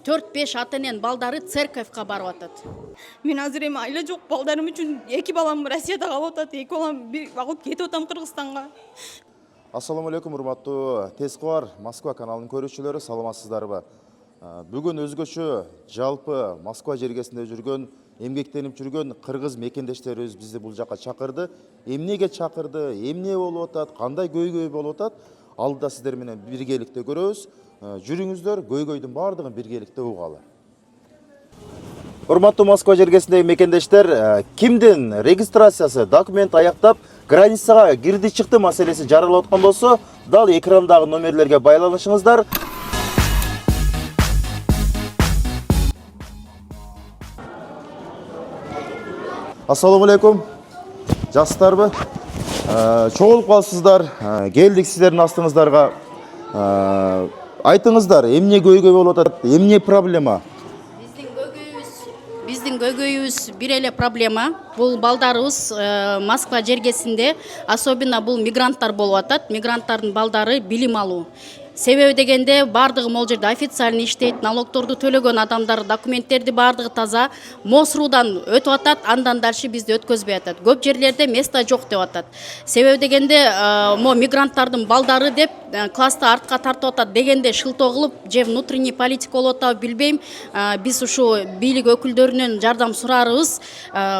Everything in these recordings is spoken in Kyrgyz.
4-5 ата эненин балдары церковька барып атат. Мен азыр эми айла жок балдарым үчүн 2 балам Россияда калып атат, 2 балам бир алып кетип атам Кыргызстанга. Ассаламу алейкум, урматтуу Тескуар Москва каналынын көрүүчүлөрү, саламатсыздарбы? Бүгүн өзгөчө жалпы Москва жергесинде жүргөн, эмгектенип жүргөн кыргыз мекендештерибиз бизди бул жака чакырды. Эмнеге чакырды, эмне болуп атат, кандай көйгөй болуп атат? Алдыда сиздер менен биргеликте көрөбүз. Жүрүңүздөр, көйгөйдүн баардыгын биргеликте угалы. Урматтуу Москва жергесиндеги мекендештер, кимдин регистрациясы, документ аяктап, границага кирди чыкты маселеси жаралып аткан болсо, дал экрандагы номерлерге байланышыңыздар. Ассаламу алейкум. Жакшысыздарбы? Чогулуп калыпсыздар. Келдик сиздердин астыңыздарга. Айтыңыздар, эмне көйгөй болуп атат, эмне проблема? Биздин көйгөйүбүз бир эле проблема. Бул балдарыбыз Москва жергесинде, особенно бул мигранттар болуп атат. Мигранттардын балдары билим алуу. Себеби дегенде бардыгы могул жерде официально иштейт, налогторду төлөгөн адамдар, документтерди бардыгы таза, МОСРУдан өтүп атат, андан дальше бизди өткөзбөй атат. Көп жерлерде место жок деп атат. Себеби дегенде мигранттардын балдары деп класста артка тартып атат дегенде шылтоо кылып, же внутренний политика болуп атабы билбейм. Биз ушу бийлик өкүлдөрүнөн жардам сурарыбыз,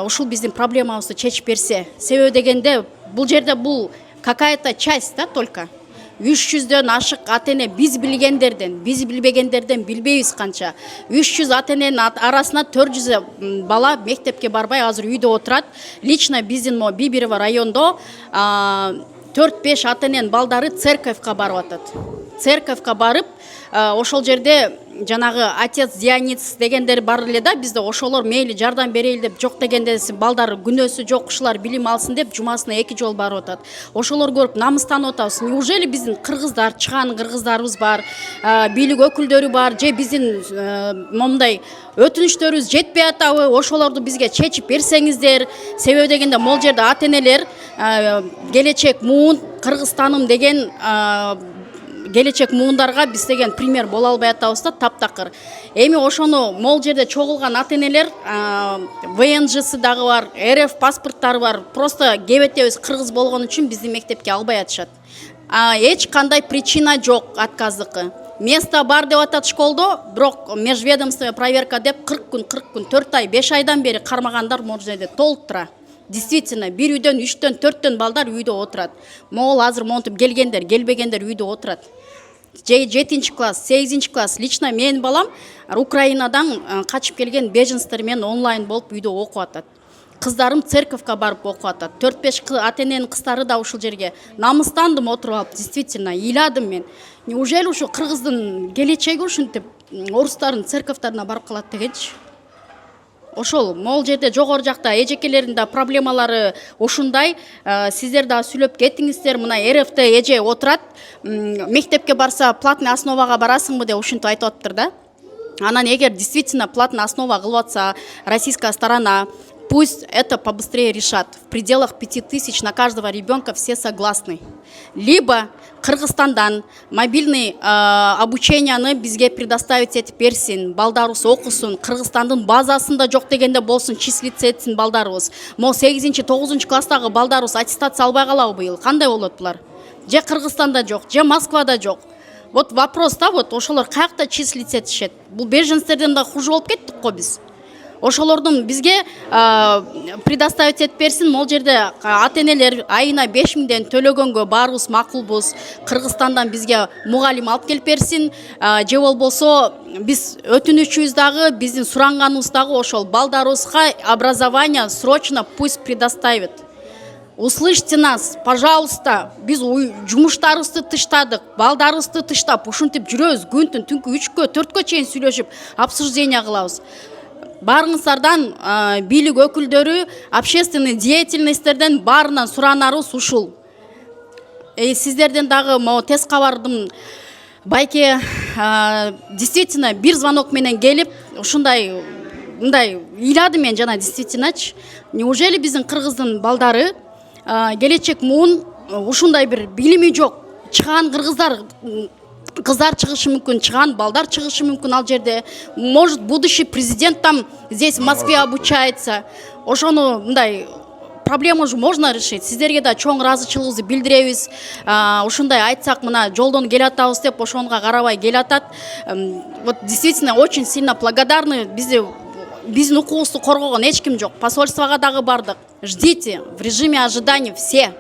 ушул биздин проблемабызды чечип берсе. Себеби дегенде бул жерде бул какая-то часть да только. 300дөн ашык ата эне биз билгендерден, биз билбегендерден билбейбиз канча. 300 ата эненин арасына 400 бала мектепке барбай азыр үйдө отурат. Лично биздин Бибирево райондо 4-5 ата эненин балдары церковька барып атат. Церковька барып, ошол жерде жанагы отец Дионис дегендер бар эле да, бизде ошолор мейли жардам берейли деп, жок дегенде балдар күнөөсү жок, ушулар билим алсын деп жумасына 2 жол барып атат. Ошолор көрүп намыстанып атабыз. Неужели биздин кыргыздар, чыган кыргыздарыбыз бар, бийлик өкүлдөрү бар, же биздин момундай өтүнүчтөрүбүз жетпей атабы? Ошолорду бизге чечип берсеңиздер. Себеби дегенде могул жерде ата энелер келечек муун Кыргызстаным деген келечек муундарга биз деген пример боло албай атабыз да, таптакыр. Эми ошону могул жерде чогулган ата энелер, ВНЖсы дагы бар, РФ паспорттары бар. Просто кебетебиз кыргыз болгон үчүн бизди мектепке албай атышат. Эч кандай причина жок отказдыкы. Место бар деп атат школдо, бирок межведомственный проверка деп 40 күн, 4 ай, 5 айдан бери кармагандар могул жерде толуп тура. Действительно, бир үйдөн 3-төн 4төн балдар үйдө отурат. Могул азыр монтип келгендер, келбегендер үйдө отурат. 7 класс, 8 класс. Лично менин балам Украинадан качып келген беженстер менен онлайн болуп үйдө окуп атат. Кыздарым церковька барып окуп атат. 4-5 ата эненин кыздары да ушул жерге. Намыстандым отуруп алып, действительно, ыйладым мен. Неужели ушу кыргыздын келечеги ушинтип орустардын церковьтарына барып калат дегенчи? Ошол могул жерде жогору жакта эжекелердин да проблемалары ушундай. Сиздер да сүйлөп кеттиңиздер, мына РФТ эже отурат, мектепке барса платный основага барасыңбы деп ушинтип айтып атыптыр да. Анан эгер действительно платный основа кылып атса российская сторона, пусть это побыстрее решат. В пределах 5000 на каждого ребенка все согласны. Либо Кыргызстандан мобильный обученияны бизге предоставить этип берсин, балдарыбыз окусун, Кыргызстандын базасында жок дегенде болсун, числиться этсин балдарыбыз. Мо 8-9 класстагы балдарыбыз аттестация албай калабы быйыл? Кандай болот булар? Же Кыргызстанда жок, же Москвада жок. Вот вопрос да, вот ошолор каякта числиться этишет? Бул беженцтерден да хуже болуп кеттик го биз. Ошолордун бизге предоставить этип берсин. Могул жерде ата энелер айына 5000ден төлөгөнгө баарыбыз макулбуз. Кыргызстандан бизге мугалим алып келип берсин. Же болбосо биз өтүнүчүбүз дагы, биздин суранганыбыз дагы ошол балдарыбызга образование срочно пусть предоставит. Услышьте нас, пожалуйста. Биз жумуштарыбызды тыштадык, балдарыбызды тыштап, ушинтип жүрөбүз. Күнтүн түнкү 3-кө, 4-кө чейин сүйлөшүп, обсуждение кылабыз. Барыңыздардан бийлик өкүлдөрү, общественный деятельностьтерден баарынан суранарыбыз ушул. Сиздерден дагы тез кабардын байке действительно бир звонок менен келип, ушундай мындай ыйладым мен жана действительноч. Неужели биздин кыргыздын балдары келечек муун ушундай бир билими жок, чыган кыргыздар кыздар чыгышы мүмкүн, чыган балдар чыгышы мүмкүн ал жерде. Может, будущий президент там здесь в Москве обучается. Ошону мындай проблема уже можно решить. Сиздерге да чоң ыраазычылыгыбызды билдиребиз. Ушундай айтсак, мына жолдон келатабыз деп ошонга карабай келатат. Вот действительно очень сильно благодарны. Биздин укугубузду коргогон эч ким жок. Посольствого дагы бардык. Ждите, в режиме ожидания все.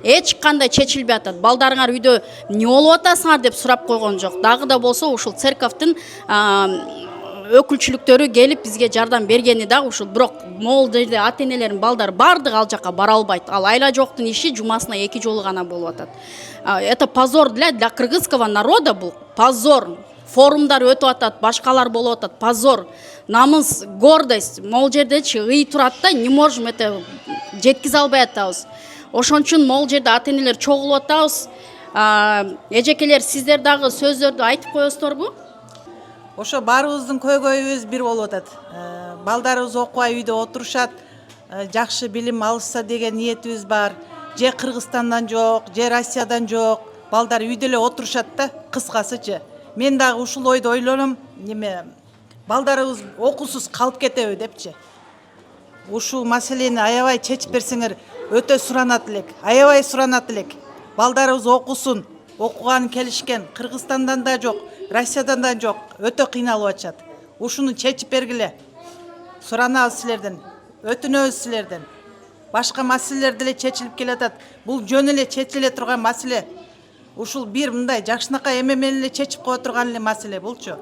Эч кандай чечилбей атат. Балдарыңар үйдө эмне болуп атасыңар деп сурап койгон жок. Дагы да болсо ушул церковдун өкүлчүлүктөрү келип бизге жардам бергени да ушул. Бирок могул жерде ата-энелердин балдары бардыгы ал жака бара албайт. Ал айла жоктун иши жумасына 2 жолу гана болуп атат. Это позор для кыргызского народа, бул позор. Форумдар өтүп атат, башкалар болуп атат, позор. Намыс, гордость. Могул жердечи ый турат да, не можем это жеткизе албай атабыз. Ошон үчүн могул жерде ата-энелер чогулуп атабыз. Эжекелер, сиздер дагы сөздөрдү айтып коесуздарбы? Ошо баарыбыздын көйгөйүбүз бир болуп атат. Балдарыбыз окубай үйдө отурушат, жакшы билим алышса деген ниетибиз бар. Же Кыргызстандан жок, же Россиядан жок. Балдар үйдө эле отурушат да, кыскасычы. Мен дагы ушул ойду ойлоном, балдарыбыз окуусуз калып кетеби депчи. Ушул маселени аябай чечип берсеңер өтө суранат элек. Аябай суранат элек. Балдарыбыз окусун, окуганы келишкен. Кыргызстандан да жок, Россиядан да жок. Өтө кыйналып атышат. Ушуну чечип бергиле. Суранабыз силерден, өтүнөбүз силерден. Башка маселелер деле чечилип келатат. Бул жөн эле чечиле турган маселе. Ушул бир мындай жакшынакай эме менен эле чечип кое турган эле маселе булчу.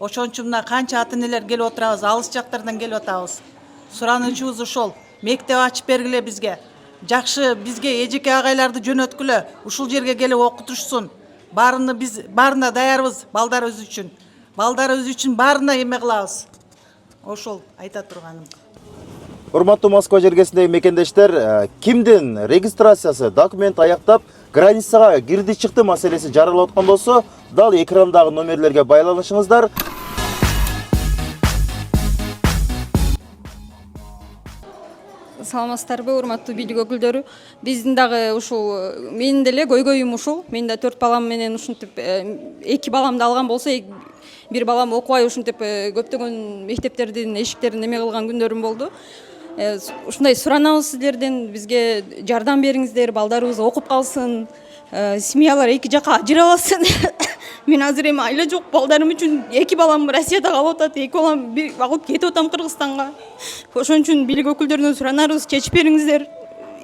Ошон үчүн мына канча ата-энелер келип отурабыз, алыс жактардан келип атабыз. Суранычыбыз ошол. Мектеп ачып бергиле бизге. Жакшы бизге эжеке агайларды жөнөткүлө. Ушул жерге келип окутушсун. Баарына даярбыз балдарыбыз үчүн. Балдарыбыз үчүн баарына эме кылабыз. Ошол айта турганым. Урматтуу Москва жергесиндеги мекендештер, кимдин регистрациясы, документ аяктап, границага кирди чыкты маселеси жаралып аткан болсо, дал экрандагы номерлерге байланышыңыздар. Саламатсыздарбы, урматтуу бийлик өкүлдөрү. Биздин дагы ушул менин деле көйгөйүм ушул. Мен да 4 балам менен ушинтип 2 баламды алган болсо, бир балам окубай ушинтип көптөгөн мектептердин эшиктерин эме кылган күндөрүм болду. Ушундай суранабыз силерден, бизге жардам бериңиздер, балдарыбыз окуп калсын, семьялар 2 жака ажырабасын. Мен азыр эми айла жок балдарым үчүн 2 балам Россияда калып атат, 2 балам бир багып кетип атам Кыргызстанга. Ошон үчүн бийлик өкүлдөрүнөн суранарбыз, чечип бериңиздер.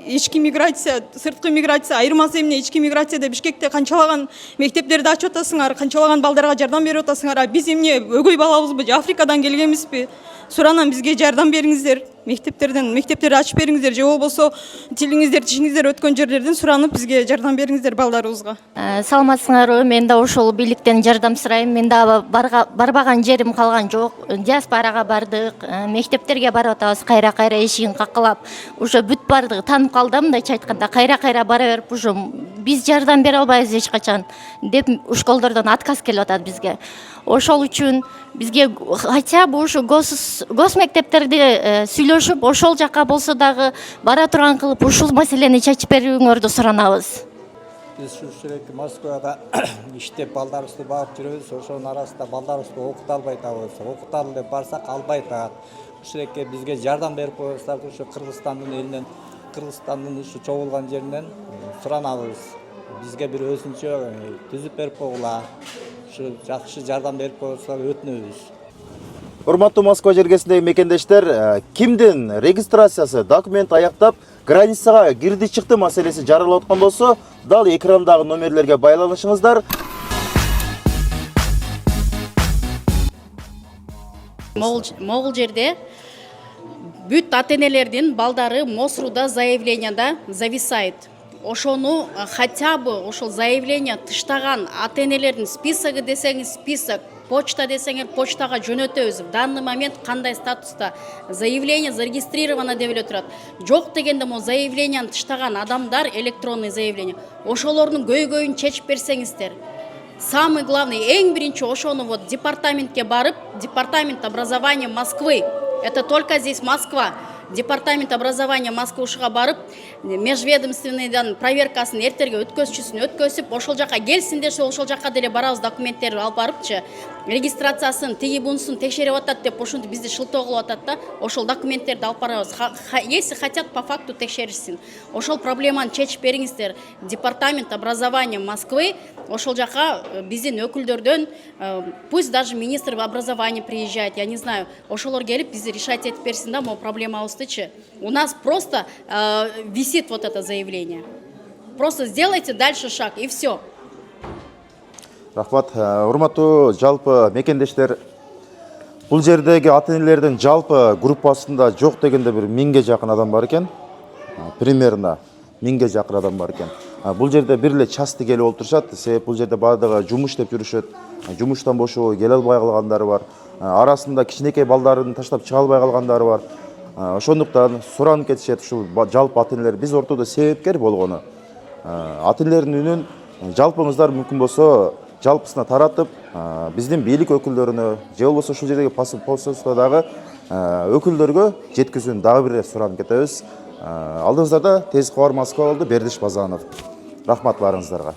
Ички миграция, сырткы миграция айырмасы эмне? Ички миграцияда Бишкекте канчалаган мектептерди ачып атасыңар, канчалаган балдарга жардам берип атасыңар. Биз эмне өгөй балабызбы, же Африкадан келгенбизби? Суранам, бизге жардам бериңиздер. Мектептерди ачып бериңиздер, же болбосо тилиңиздер, тишиңиздер өткөн жерлерден суранып бизге жардам бериңиздер балдарыбызга. Саламатсыңарбы? Мен да ошол бийликтен жардам сурайм. Мен да барбаган жерим калган жок. Диаспорага бардык, мектептерге барып атабыз, кайра эшигин какылап. Ошо бүт бардыгы таанып калдым, мындайча айтканда, кайра бара берип, ошо биз жардам бере албайбыз эч качан деп школдордон отказ келип атат бизге. Ошол үчүн бизге хотя бы ушу гос мектептерди сүйлөшүп, ошол жака болсо дагы бара турган кылып, ушул маселени чечип берүүңөрдү суранабыз. Биз ушул Москвада иштеп балдарыбызды багып жүрөбүз. Ошонун арасында балдарыбызды окута албай атабыз. Окуталы деп барсак албай атат. Ушул бизге жардам берип коесуздар, ушу Кыргызстандын элинен, Кыргызстандын ушу чогулган жеринен суранабыз. Бизге бир өзүнчө түзүп берип койгула. Ушу жакшы жардам берип коесуздар, өтүнөбүз. Урматтуу Москва жергесиндеги мекендештер, кимдин регистрациясы, документ аяктап, границага кирди чыкты маселеси жаралып аткан болсо, дал экрандагы номерлерге байланышыңыздар. Могул жерде бүт ата-энелердин балдары Мосруда заявленияда зависает. Ошону хотя бы ошол заявление тыштаган ата-энелердин списогу десеңиз список, почта десеңер почтага жөнөтөбүз. В данный момент кандай статуста заявление зарегистрировано деп эле турат. Жок дегенде мо заявленияны тыштаган адамдар, электронный заявление, ошолордун көйгөйүн чечип берсеңиздер. Самый главный, эң биринчи ошону вот департаментке барып, департамент образования Москвы, это только здесь Москва, департамент образования Москва ушуга барып, межведомственныйдан проверкасын эртерге өткөзүп, ошол жака келсин десе, ошол жака деле барабыз, документтерди алып барыпчы, регистрациясын, тиги бунусун текшерип атат деп, ошентип бизди шылтоо кылып атат да, ошол документтерди алып барабыз. Если хотят по факту текшеришсин. Ошол проблеманы чечип бериңиздер. Департамент образования Москвы ошол жака биздин өкүлдөрдөн, пусть даже министр образования приезжает, я не знаю, ошолор келип бизди решать этип берсин да, могу проблемабыздычы. У нас просто висит вот это заявление. Просто сделайте дальше шаг и все. Рахмат. Урматтуу жалпы мекендештер, бул жердеги ата-энелердин жалпы группасында жок дегенде бир 1000ге жакын адам бар экен. Примерно 1000ге жакын адам бар экен. Бул жерде бир эле части келип олтурушат, себеп бул жерде баардыгы жумуш деп жүрүшөт. Жумуштан бошоо келе албай калгандары бар. Арасында кичинекей балдарын таштап чыга албай калгандары бар. Ошондуктан суранып кетишет ушул жалпы ата-энелер биз ортодо себепкер болгону. Ата-энелердин үнүн жалпыңыздар мүмкүн болсо жалпысына таратып, биздин бийлик өкүлдөрүнө, же болбосо ушул жердеги посольстводагы өкүлдөргө жеткизүүнү дагы бир суранып кетебиз. Алдыңыздарда Тез Кабар Москва болду, Бердиш Базанов. Рахмат барыңыздарга.